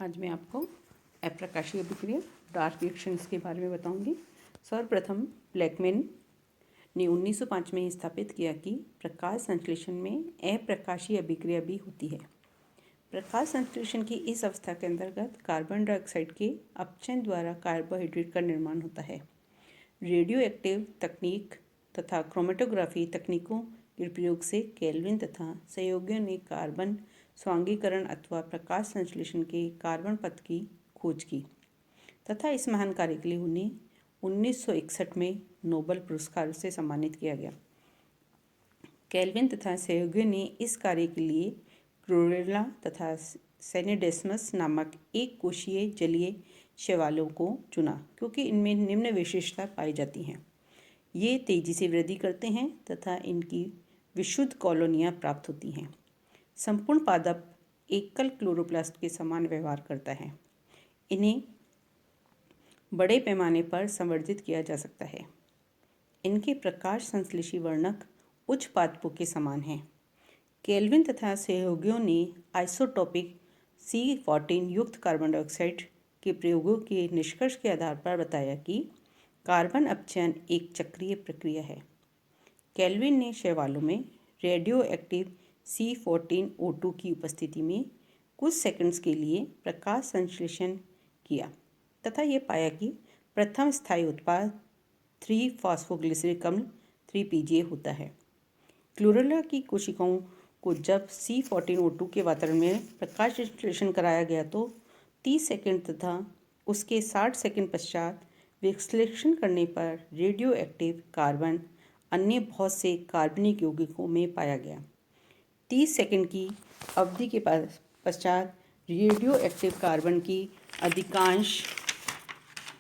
आज मैं आपको अप्रकाशीय अभिक्रिया डार्क रिएक्शंस के बारे में बताऊंगी। सर्वप्रथम ब्लैकमैन ने 1905 में स्थापित किया कि प्रकाश संश्लेषण में अप्रकाशीय अभिक्रिया भी होती है। प्रकाश संश्लेषण की इस अवस्था के अंतर्गत कार्बन डाइऑक्साइड के अपचयन द्वारा कार्बोहाइड्रेट का निर्माण होता है। रेडियो एक्टिव तकनीक तथा क्रोमेटोग्राफी तकनीकों के प्रयोग से केल्विन तथा सहयोगियों ने कार्बन स्वांगीकरण अथवा प्रकाश संश्लेषण के कार्बन पथ की खोज की तथा इस महान कार्य के लिए उन्हें 1961 में नोबेल पुरस्कार से सम्मानित किया गया। केल्विन तथा सहयोगियों ने इस कार्य के लिए क्लोरेला तथा सेनेडेस्मस नामक एक कोशीय जलीय शैवालों को चुना क्योंकि इनमें निम्न विशेषता पाई जाती हैं। ये तेजी से वृद्धि करते हैं तथा इनकी विशुद्ध कॉलोनियाँ प्राप्त होती हैं। संपूर्ण पादप एकल क्लोरोप्लास्ट के समान व्यवहार करता है। इन्हें बड़े पैमाने पर संवर्धित किया जा सकता है। इनके प्रकाश संश्लेषी वर्णक उच्च पादपों के समान हैं। केल्विन तथा सहयोगियों ने आइसोटोपिक C14 युक्त कार्बन डाइऑक्साइड के प्रयोगों के निष्कर्ष के आधार पर बताया कि कार्बन अपचयन एक चक्रीय प्रक्रिया है। केल्विन ने शैवालों में रेडियो एक्टिव C14O2 की उपस्थिति में कुछ सेकंड्स के लिए प्रकाश संश्लेषण किया तथा ये पाया कि प्रथम स्थायी उत्पाद 3-फॉस्फोग्लिसरिक अम्ल 3-PGA होता है। क्लोरेला की कोशिकाओं को जब C14O2 के वातावरण में प्रकाश संश्लेषण कराया गया तो 30 सेकंड तथा उसके 60 सेकंड पश्चात विश्लेषण करने पर रेडियो एक्टिव कार्बन अन्य बहुत से कार्बनिक यौगिकों में पाया गया। 30 सेकंड की अवधि के पश्चात रेडियो एक्टिव कार्बन की अधिकांश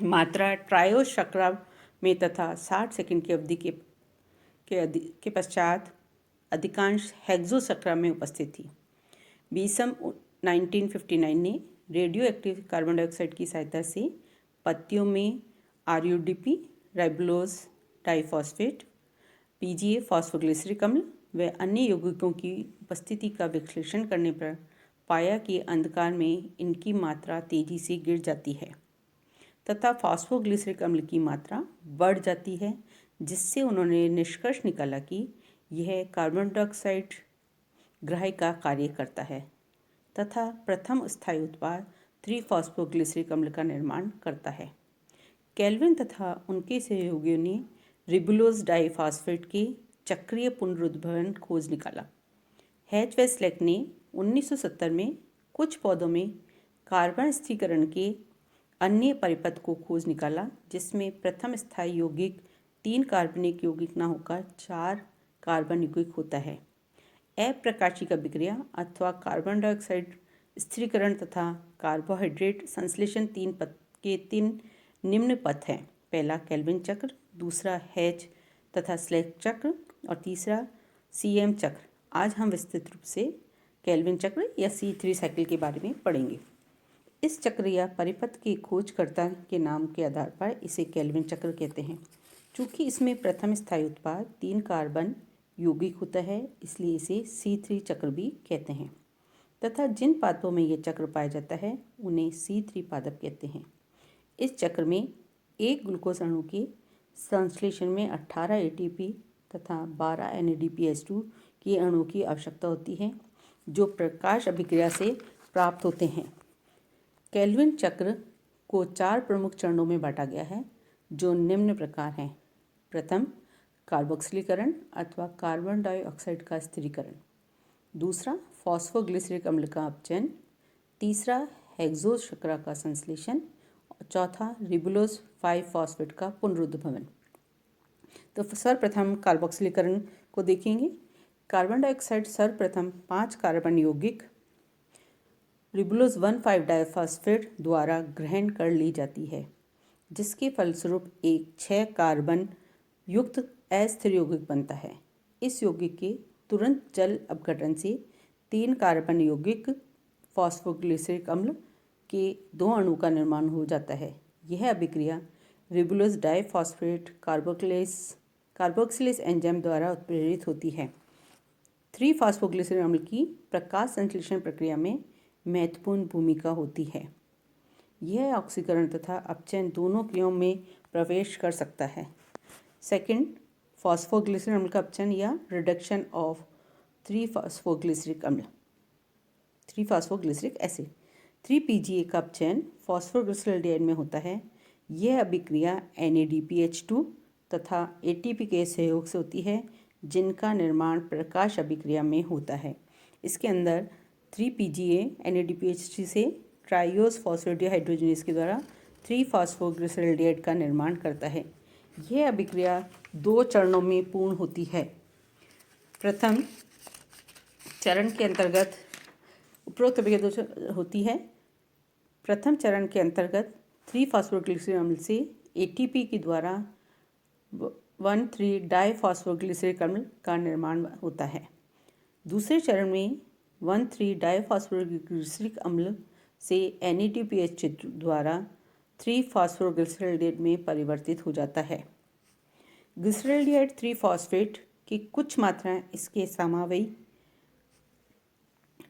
मात्रा ट्रायोशक्रा में तथा 60 सेकंड की अवधि के पश्चात अधिकांश हेक्सोशक्रा में उपस्थित थी। बीसम 1959 ने रेडियो एक्टिव कार्बन डाइऑक्साइड की सहायता से पत्तियों में RUDP राइबोलोज डाइफॉस्फेट PGA फॉस्फोग्लिसरिक अम्ल व अन्य यौगिकों की उपस्थिति का विश्लेषण करने पर पाया कि अंधकार में इनकी मात्रा तेजी से गिर जाती है तथा फॉस्फोग्लिसरिक अम्ल की मात्रा बढ़ जाती है, जिससे उन्होंने निष्कर्ष निकाला कि यह कार्बन डाइऑक्साइड ग्राही का कार्य करता है तथा प्रथम स्थायी उत्पाद 3-फॉस्फोग्लिसरिक अम्ल का निर्माण करता है। केल्विन तथा उनके सहयोगियों ने रिबुलोज डाइफॉस्फेट के चक्रीय पुनरुद्भवन खोज निकाला। हैच व स्लेक ने 1970 में कुछ पौधों में कार्बन स्थिरीकरण के अन्य परिपथ को खोज निकाला, जिसमें प्रथम स्थायी यौगिक 3 कार्बनिक यौगिक न होकर 4 कार्बन यौगिक होता है। अप्रकाशिक अभिक्रिया अथवा कार्बन डाइऑक्साइड स्थिरीकरण तथा कार्बोहाइड्रेट संश्लेषण 3 निम्न पथ हैं। पहला केल्विन चक्र, दूसरा हैच तथा स्लेक चक्र और तीसरा CM चक्र। आज हम विस्तृत रूप से केल्विन चक्र या C3 साइकिल के बारे में पढ़ेंगे। इस चक्र या परिपथ के खोजकर्ता के नाम के आधार पर इसे केल्विन चक्र कहते हैं। चूँकि इसमें प्रथम स्थायी उत्पाद 3 कार्बन यौगिक होता है, इसलिए इसे C3 चक्र भी कहते हैं तथा जिन पादपों में यह चक्र पाया जाता है उन्हें C3 पादप कहते हैं। इस चक्र में एक ग्लूकोज अणु के संश्लेषण में 18 ATP तथा 12 NADPH2 के अणु की आवश्यकता होती है, जो प्रकाश अभिक्रिया से प्राप्त होते हैं। केल्विन चक्र को 4 प्रमुख चरणों में बांटा गया है, जो निम्न प्रकार हैं। प्रथम, कार्बोक्सिलीकरण अथवा कार्बन डाइऑक्साइड का स्थिरीकरण। दूसरा, फॉस्फोग्लिसरिक अम्ल का अपचयन। तीसरा, हेक्सोशर्करा का संश्लेषण। और चौथा, रिबुलोज 5-फॉस्फेट का पुनरुद्भवन। तो सर्वप्रथम कार्बोक्सिलीकरण को देखेंगे। कार्बन डाइऑक्साइड सर्वप्रथम 5 कार्बन यौगिक रिबुलोज 1,5 डाइफॉस्फेट द्वारा ग्रहण कर ली जाती है, जिसके फलस्वरूप एक 6 कार्बन युक्त अस्थिर यौगिक बनता है। इस यौगिक के तुरंत जल अपघटन से 3 कार्बन यौगिक फॉस्फोग्लिसरिक अम्ल के 2 अणु का निर्माण हो जाता है। यह अभिक्रिया रिबुलोज डाइफॉस्फेट कार्बोक्सिलेज एंजाइम द्वारा उत्प्रेरित होती है। 3-फॉस्फोग्लिसरिक अम्ल की प्रकाश संश्लेषण प्रक्रिया में महत्वपूर्ण भूमिका होती है। यह ऑक्सीकरण तथा अपचयन दोनों क्रियाओं में प्रवेश कर सकता है। सेकंड, फॉस्फोग्लिसरिक अम्ल का अपचयन या रिडक्शन ऑफ 3-फॉस्फोग्लिसरिक एसिड। 3-PGA का अपचयन फॉस्फोग्लिसरॉल्डिहाइड में होता है। यह अभिक्रिया NADPH2 तथा ATP के सहयोग से होती है, जिनका निर्माण प्रकाश अभिक्रिया में होता है। इसके अंदर 3-PGA NADPH3 से ट्राइओस फॉस्फेटिहाइड्रोजनेज के द्वारा 3-फॉस्फोग्लिसरॉल्डिहाइड का निर्माण करता है। यह अभिक्रिया 2 चरणों में पूर्ण होती है। प्रथम चरण के अंतर्गत उपरोक्त अभिक्रिया होती है। प्रथम चरण के अंतर्गत 3-फॉस्फोग्लिसरिक अम्ल से ATP के द्वारा 1,3-डाइफॉस्फोग्लिसरिक अम्ल का निर्माण होता है। दूसरे चरण में 1,3-डाइफॉस्फोग्लिसरिक अम्ल से NADPH द्वारा 3-फॉस्फोग्लिसरॉल्डिहाइड में परिवर्तित हो जाता है। ग्लिसरॉल्डिहाइड 3-फॉस्फेट की कुछ मात्रा इसके समावयी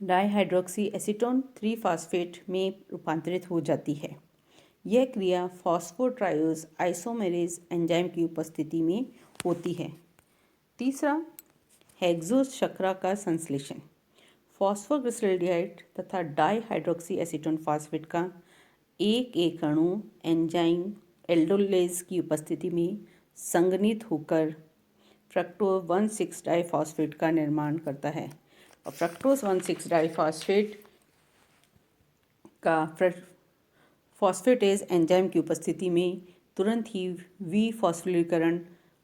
डाइहाइड्रोक्सी एसीटोन 3-फॉस्फेट में रूपांतरित हो जाती है। यह क्रिया फॉस्फोट्राइओस आइसोमेरेज एंजाइम की उपस्थिति में होती है। तीसरा, हेक्सोस शर्करा का संश्लेषण। फॉस्फोग्लिसरॉल्डिहाइड तथा डाइहाइड्रोक्सी एसीटोन फॉस्फेट का एक अणु एंजाइम एल्डोलेज की उपस्थिति में संघनित होकर फ्रक्टोज 1,6 डाइफॉस्फेट का निर्माण करता है। और फ्रक्टोज 1,6 डाइफॉस्फेट का फॉस्फेटेज एंजाइम की उपस्थिति में तुरंत ही विफॉस्फोरीकरण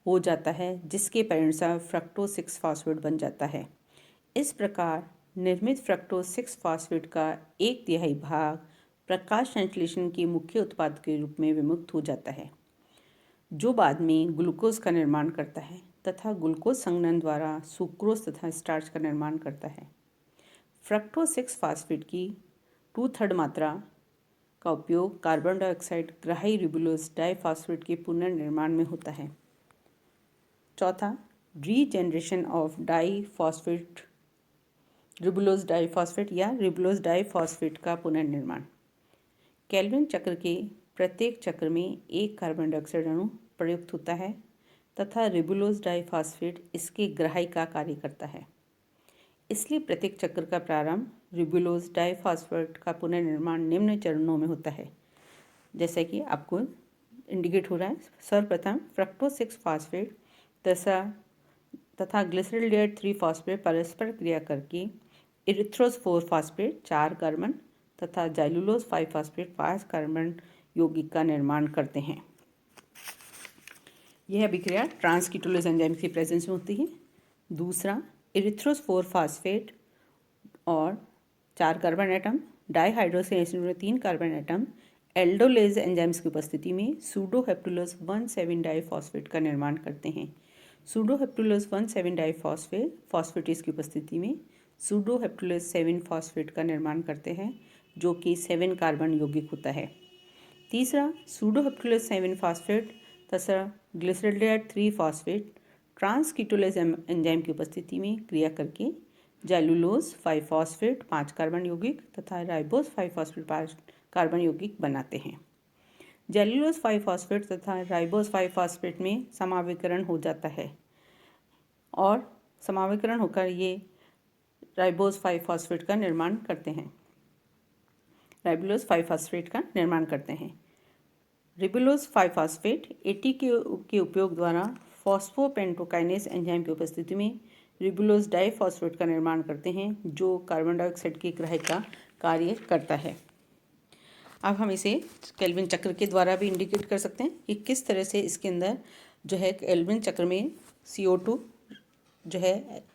हो जाता है, जिसके परिणामस्वरूप फ्रक्टोज 6 फॉस्फेट बन जाता है। इस प्रकार निर्मित फ्रक्टोज 6 फॉस्फेट का 1/3 भाग प्रकाश संश्लेषण के मुख्य उत्पाद के रूप में विमुक्त हो जाता है, जो बाद में ग्लूकोज का निर्माण करता है तथा ग्लूकोज संघनन द्वारा सुक्रोज तथा स्टार्च का निर्माण करता है। फ्रक्टोज 6 फॉस्फेट की 2/3 मात्रा का उपयोग कार्बन डाइऑक्साइड ग्राही रिबुलोज डाइफॉस्फेट के पुनर्निर्माण में होता है। चौथा, regeneration of diphosphate ribulose diphosphate या रिबुलोज डाइफॉस्फेट का पुनर्निर्माण। केल्विन चक्र के प्रत्येक चक्र में एक कार्बन डाइऑक्साइड अणु प्रयुक्त होता है तथा रिबुलोज डाइफॉस्फेट इसके ग्राही का कार्य करता है। इसलिए प्रत्येक चक्र का प्रारंभ रिबुलोज डाइफॉस्फेट का पुनर्निर्माण निम्न चरणों में होता है, जैसे कि आपको इंडिकेट हो रहा है। सर्वप्रथम फ्रक्टोज 6 फॉस्फेट तथा ग्लिसरॉल्डिहाइड 3 फॉस्फेट परस्पर क्रिया करके इरिथ्रोज 4 फॉस्फेट 4 कार्बन तथा जाइलुलोज 5 फॉस्फेट 5 कार्बन यौगिक का निर्माण करते हैं। यह अभिक्रिया ट्रांसकीटोलेज एंजाइम की प्रेजेंस में होती है। दूसरा, इरिथ्रोज 4 फॉस्फेट और 4 कार्बन एटम डाइहाइड्रोक्सी एसिड में 3 कार्बन एटम एल्डोलेज एंजाइम्स की उपस्थिति में सूडोहेप्टुलोज 1,7 डाइफॉस्फेट का निर्माण करते हैं। सूडोहेप्टुलोज 1,7 डाइफॉस्फेट फॉस्फेटेज की उपस्थिति में सूडोहेप्टुलोज 7 फॉस्फेट का निर्माण करते हैं, जो कि 7 कार्बन यौगिक होता है। तीसरा, सूडोहेप्टुलोज 7 फॉस्फेट तथा ग्लिसरॉल्डिहाइड 3 फॉस्फेट ट्रांसकीटोलेज एंजाइम की उपस्थिति में क्रिया करके जाइलुलोज 5 फॉस्फेट 5 कार्बन यौगिक तथा राइबोज 5 फॉस्फेट 5 कार्बन यौगिक बनाते हैं। जाइलुलोज 5 फॉस्फेट तथा राइबोज 5 फॉस्फेट में समावीकरण हो जाता है और समावीकरण होकर ये राइबोज 5 फॉस्फेट का निर्माण करते हैं। राइबोलोज 5 फॉस्फेट का निर्माण करते हैं। रिबुलोज 5 फॉस्फेट ATP के उपयोग द्वारा फॉस्फोपेंटोकाइनेज एंजाइम की उपस्थिति में रिबुलोज डाइफॉस्फेट का निर्माण करते हैं, जो कार्बन डाइऑक्साइड के ग्राही का कार्य करता है। अब हम इसे केल्विन चक्र के द्वारा भी इंडिकेट कर सकते हैं कि किस तरह से इसके अंदर जो है केल्विन चक्र में CO2 जो है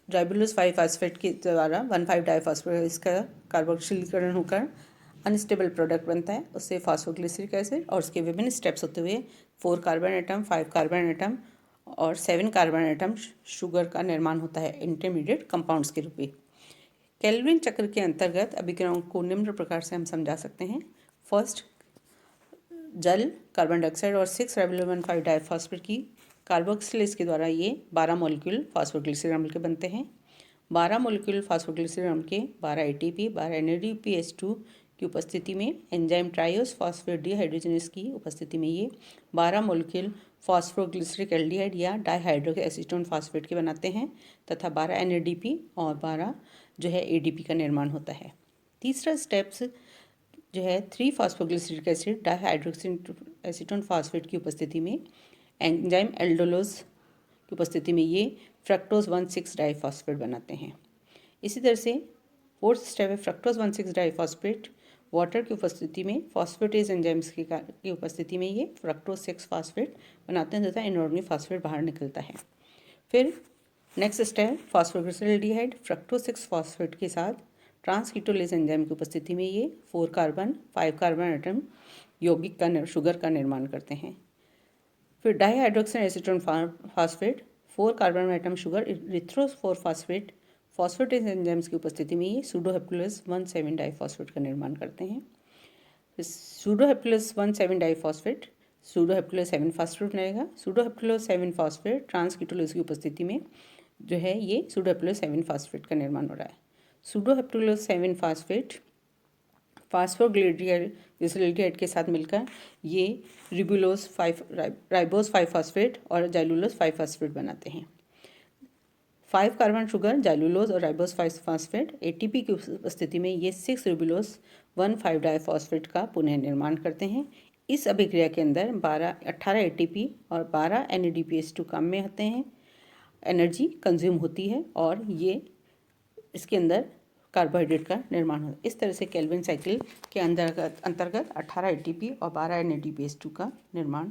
राइबोलोज 5 फॉस्फेट के द्वारा 1,5 डाइफॉस्फेट इसका कार्बोक्सिलीकरण होकर अनस्टेबल प्रोडक्ट बनता है। उससे फॉस्फोग्लिसरिक एसिड और उसके विभिन्न स्टेप्स होते हुए 4 कार्बन एटम 5 कार्बन एटम और 7 कार्बन एटम शुगर का निर्माण होता है इंटरमीडिएट कंपाउंड्स के रूप में। केल्विन चक्र के अंतर्गत अभिक्रियाओं को निम्न प्रकार से हम समझा सकते हैं। फर्स्ट, जल कार्बन डाइऑक्साइड और 6 राइबोलोज 1,5 डाइफॉस्फेट की कार्बोक्सिलेज के द्वारा ये 12 मॉलिक्यूल फॉस्फोग्लिसरिक अम्ल के बनते हैं। 12 मोलिक्यूल फॉस्फोग्लिसरीन अम्ल के 12 ATP 12 NADPH2 की उपस्थिति में एंजाइम ट्राइओस फॉस्फेट डिहाइड्रोजनेस की उपस्थिति में ये 12 मोलिक्यूल फॉस्फोग्लिसरिक एल्डिहाइड या डाइहाइड्रो एसीटोन फॉस्फेट के बनाते हैं तथा 12 NADP और 12 जो है ADP का निर्माण होता है। तीसरा स्टेप्स जो है 3 phosphoglyceric acid dihydroxy acetone phosphate की उपस्थिति में एंजाइम एल्डोलोज की उपस्थिति में ये फ्रक्टोज 1,6 डाइफॉस्फेट बनाते हैं। इसी तरह से फोर्थ स्टेप है फ्रक्टोज 1,6 डाइफॉस्फेट वाटर की उपस्थिति में फॉस्फेटेज एंजाइम्स की उपस्थिति में ये फ्रक्टोज 6 फॉस्फेट बनाते हैं तथा इनऑर्गेनिक फॉस्फेट बाहर निकलता है। फिर next step phosphoglyceraldehyde fructose 6 phosphate के साथ ट्रांसकीटोलेज एंजाइम की उपस्थिति में ये 4 कार्बन 5 कार्बन एटम यौगिक का शुगर का निर्माण करते हैं। फिर dihydroxy acetone phosphate 4 carbon atom sugar erythrose 4 phosphate phosphatase enzymes की उपस्थिति में ये सूडोहेप्टुलस 1,7 डाइफॉस्फेट का निर्माण करते हैं। सूडोहेप्टुलस 1,7 डाइफॉस्फेट सूडोहेप्टुलस 7 फॉस्फेट बनेगा। सूडोहेप्टुलस 7 फॉस्फेट ट्रांसकीटोलेज की उपस्थिति में जो है ये सूडोहेप्टुलस 7 फॉस्फेट का निर्माण हो रहा है। सूडोहेप्टुलस 7 फॉस्फेट फॉस्फोग्लिसरल्डिहाइड के साथ मिलकर ये राइबोस 5 फॉस्फेट और जाइलुलोज 5 फॉस्फेट बनाते हैं। 5 कार्बन शुगर जाइलुलोज और राइबोस 5 फॉस्फेट ATP की उपस्थिति में ये 6 रिबुलोज 1,5 डाइफॉस्फेट का पुनः निर्माण करते हैं। इस अभिक्रिया के अंदर 18 ATP और 12 NADPH2 काम में आते हैं। एनर्जी कंज्यूम होती है और ये इसके अंदर कार्बोहाइड्रेट का निर्माण होता है। इस तरह से केल्विन साइकिल के अंतर्गत 18 ATP और 12 NADPH2 का निर्माण